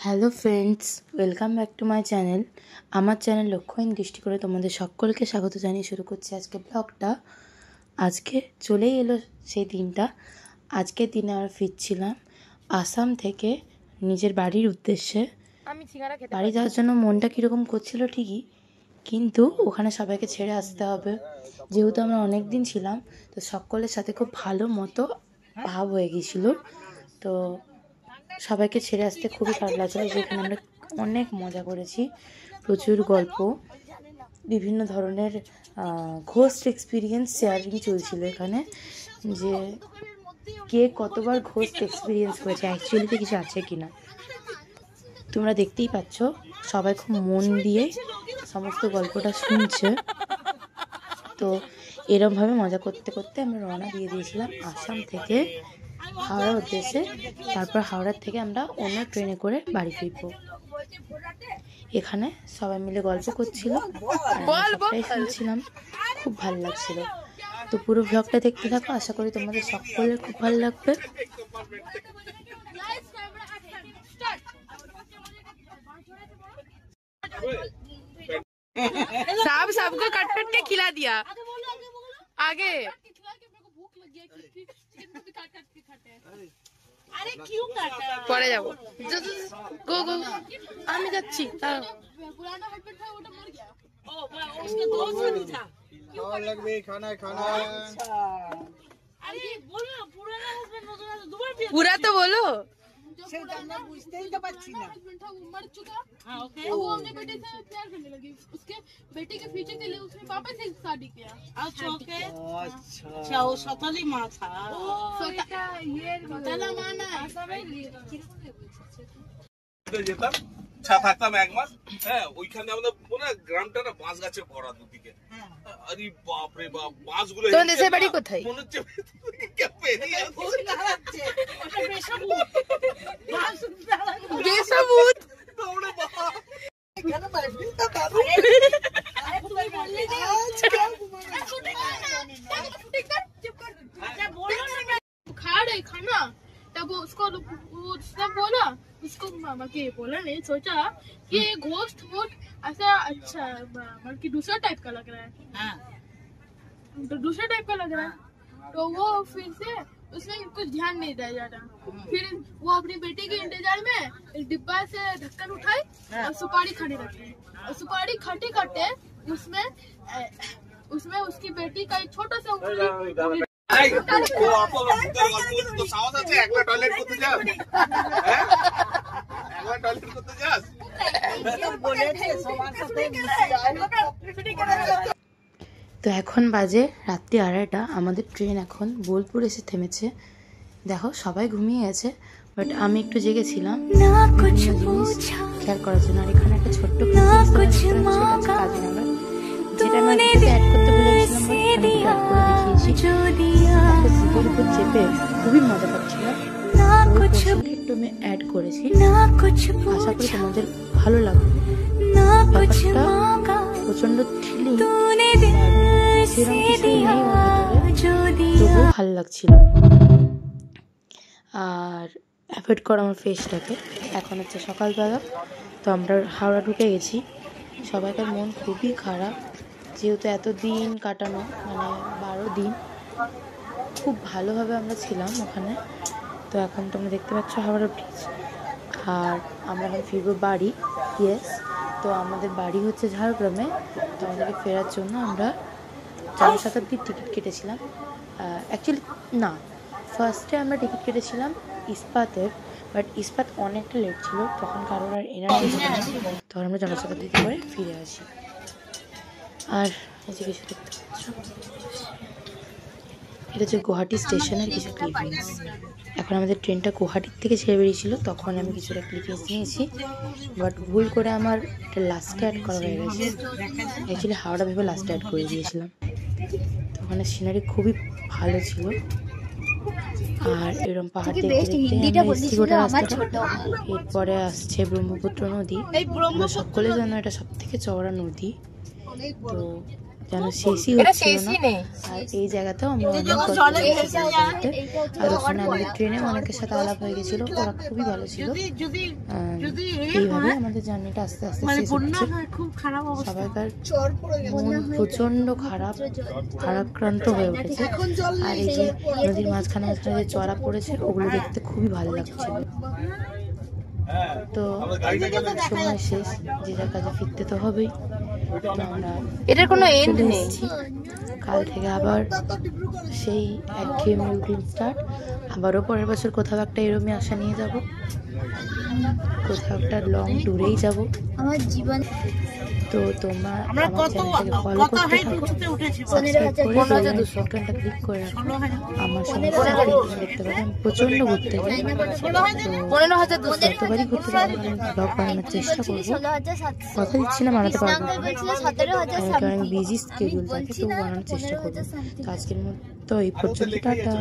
Hello friends, welcome back to my channel. আমার channel লক্ষ্যহীন দৃষ্টি করে তোমাদের সকলকে স্বাগত জানিয়ে শুরু করছি আজকে ব্লগটা। আজকে চলেই এলো সেই দিনটা। আজকের দিনে আমরা ফিরছিলাম আসাম থেকে নিজের বাড়ির উদ্দেশ্যে। বাড়ি যাওয়ার জন্য মনটা কীরকম করছিল ঠিকই, কিন্তু ওখানে সবাইকে ছেড়ে আসতে হবে। যেহেতু আমরা অনেক দিন ছিলাম, তো সকলের সাথে খুব ভালো মতো ভাব হয়ে গিয়েছিল। তো সবাইকে ছেড়ে আসতে খুবই খারাপ লাগছিল। যেখানে আমরা অনেক মজা করেছি, প্রচুর গল্প, বিভিন্ন ধরনের ঘোস্ট এক্সপিরিয়েন্স শেয়ারিং চলছিল এখানে, যে কে কতবার ঘোস্ট এক্সপিরিয়েন্স করেছে, অ্যাকচুয়ালিতে কিছু আছে কি না। তোমরা দেখতেই পাচ্ছ সবাই খুব মন দিয়ে সমস্ত গল্পটা শুনছে। তো এরমভাবে মজা করতে করতে আমরা রওনা দিয়ে দিয়েছিলাম আসাম থেকে হাওড়ার উদ্দেশ্যে। তারপর হাওড়ার থেকে আমরা অন্য ট্রেনে করে বাড়ি ফিরবো। এখানে সবাই মিলে গল্প করছিল, সবটাই শুনছিলাম, খুব ভালো লাগছিল। তো পুরো ব্লগটা দেখতে থাকো, আশা করি তোমাদের সকলের খুব ভালো লাগবে। सबको कट कट के खिला दिया आगे। अरे क्यों काटा? पड़े जाओ, गो गो আমি যাচ্ছি। पुराना हस्बैंड था, वो तो मर गया। ओ उसका दोस्त नहीं था। और लगवे खाना खाना। अरे बोलो ना, पुराना हस्बैंड दोबारा भी पूरा तो बोलो। সেটা আমরা বুঝতেই তো পারছি না। था वो मर चुका। हाँ ओके। वो अपने बेटे से प्यार करने लगी। उसके बेटे के फ्यूचर के लिए उसने पापा से शादी किया। अच्छा ओके। अच्छा वो सताली माँ था। सोता ये सताला माँ ना যেতাম ছা থাকতাম এক মাস। হ্যাঁ, ওইখানে আমাদের পুরো গ্রামটা না বাঁশ গাছে ভরা দুদিকে। আরে বাপ রে বাপ, বাঁশগুলো তোর দেশের বাড়ি কোথায়? মনে হচ্ছে কে পেরিয়ে আসছে। ওটা বেসাবুত ওরে বাবা, কেন মারবি তো দাদু? আরে তুমি বললি না खा रहे खाना, तब उसको उसने बोला, उसको मामा के बोला नहीं, सोचा कि ये घोस्ट वोट ऐसा अच्छा बल्कि दूसरा टाइप का लग रहा है। हाँ। तो दूसरा टाइप का लग रहा है, तो वो फिर से उसमें कुछ ध्यान नहीं दिया जाता। फिर वो अपनी बेटी के इंतजार में एक डिब्बा से ढक्कन उठाई और सुपारी खाने लगी। और सुपारी खाते खाते उसमें उसकी बेटी का एक छोटा सा उंगली ও আপন ভূতের গল্প তো সাহস আছে একলা টয়লেট করতে যাস? হ্যাঁ, একলা টয়লেট করতে যাস? বলেছে সবার সাথে মিশে আয়। তো এখন বাজে রাত্রি 2:30। আমাদের ট্রেন এখন বোলপুর এসে থেমেছে। দেখো সবাই ঘুমিয়ে গেছে, বাট আমি একটু জেগেছিলাম খেয়াল করার জন্য। আর এখানে একটা ছোট্ট যেটা আমি অ্যাড করতে ভুলে গেছিলাম, সিটের উপর চেপে খুবই মজা পাচ্ছিলাম। একটু আমি অ্যাড করেছি, আশা করি তোমাদের ভালো লাগবে। ব্যাপারটা প্রচন্ড থ্রিলিং, সেরকম কিছু নেই ওর ভিতরে, তবুও ভালো লাগছিল। আর অ্যাভয়েড করো আমার ফেসটাকে। এখন হচ্ছে সকালবেলা, তো আমরা হাওড়া ঢুকে গেছি। সবাইকার মন খুবই খারাপ, যেহেতু এত দিন কাটানো, মানে 12 দিন খুব ভালোভাবে আমরা ছিলাম ওখানে। তো এখন তোমরা দেখতে পাচ্ছ হাওড়া ব্রিজ, আর আমরা এখন ফিরবো বাড়ি। ইয়েস, তো আমাদের বাড়ি হচ্ছে ঝাড়গ্রামে। তো আমাদেরকে ফেরার জন্য আমরা জনশতাব্দীর টিকিট কেটেছিলাম। অ্যাকচুয়ালি না, ফার্স্টে আমরা টিকিট কেটেছিলাম ইস্পাতের, বাট ইস্পাত অনেকটা লেট ছিল, তখন কারোর আর এনার্জি ছিল না, তখন আমরা জনশতাব্দীতে করে ফিরে আসি। আর এই যে কিছু দেখতে পাচ্ছ, এটা হচ্ছে গুয়াহাটি স্টেশনের কিছু ক্লিপিংস। এখন আমাদের ট্রেনটা গুয়াহাটির থেকে ছেড়ে বেরিয়েছিল, তখন আমি কিছুটা ক্লিপিংস নিয়েছি, বাট ভুল করে আমার এটা লাস্টে অ্যাড করা হয়ে গেছে। অ্যাকচুয়ালি হাওড়া ভেবে লাস্টে অ্যাড করে দিয়েছিলাম। তো ওখানে সিনারি খুবই ভালো ছিল। আর এরকম পাহাড় দেখতে দেখতে আমরা এসেছি গোটা রাস্তাটা। এরপরে আসছে ব্রহ্মপুত্র নদী। আমরা সকলে জানো এটা সব থেকে চওড়া নদী। তো যেন শেষই হচ্ছিল না। আর এই জায়গাতেও আমরা অনেক গল্প করেছি বলতে। আর ওখানে আমাদের ট্রেনেও অনেকের সাথে আলাপ হয়ে গেছিলো, ওরা খুবই ভালো ছিল। এইভাবে আমাদের জার্নিটা আস্তে আস্তে শেষ হচ্ছে। সবাইকার মন প্রচন্ড খারাপক্রান্ত হয়ে উঠেছে। আর এই যে নদীর মাঝখানে মাঝখানে যে চড়া পড়েছে, ওগুলো দেখতে খুবই ভালো লাগছিল। তো সময় শেষ, যে যার কাজে ফিরতে তো হবেই। তো আমরা এটার কোনো এন্ড নেই। কাল থেকে আবার সেই একঘেয়েমি রুটিন স্টার্ট। আবারও পরের বছর কোথাও একটা এরমই আশা নিয়ে যাব, কোথাও একটা লং ট্যুরেই যাব আমার জীবন। তো তোমরা আমার চ্যানেলটাকে ফলো করতে থাকো, সাবস্ক্রাইব করে বেলআইকনটা ক্লিক করে রাখো। আমার সঙ্গে দেখতে পাবে আমি প্রচন্ড ঘুরতে যাই, তো যতবারই ঘুরতে যাবো আমি ব্লগ বানানোর চেষ্টা করবো। কথা দিচ্ছি না বানাতে পারবো না, কারণ বিজি স্কেডিউল থাকে, তবু বানানোর চেষ্টা করবো। তো আজকের মতো এই পর্যন্ত, টাটা।